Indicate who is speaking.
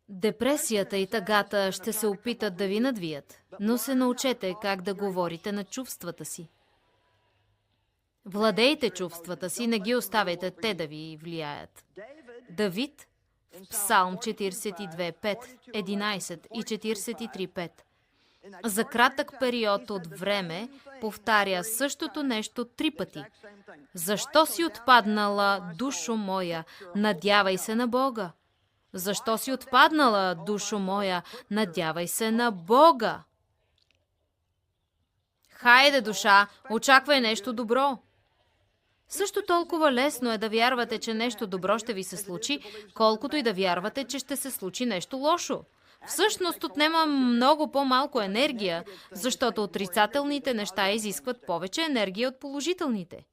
Speaker 1: Депресията и тъгата ще се опитат да ви надвият, но се научете как да говорите на чувствата си. Владейте чувствата си, не ги оставяйте те да ви влияят. Давид в Псалм 42:5, 11 и 43:5 за кратък период от време повтаря същото нещо 3 пъти. Защо си отпаднала, душо моя? Надявай се на Бога. Защо си отпаднала, душо моя? Надявай се на Бога. Хайде, душа, очаквай нещо добро. Също толкова лесно е да вярвате, че нещо добро ще ви се случи, колкото и да вярвате, че ще се случи нещо лошо. Всъщност отнема много по-малко енергия, защото отрицателните неща изискват повече енергия от положителните.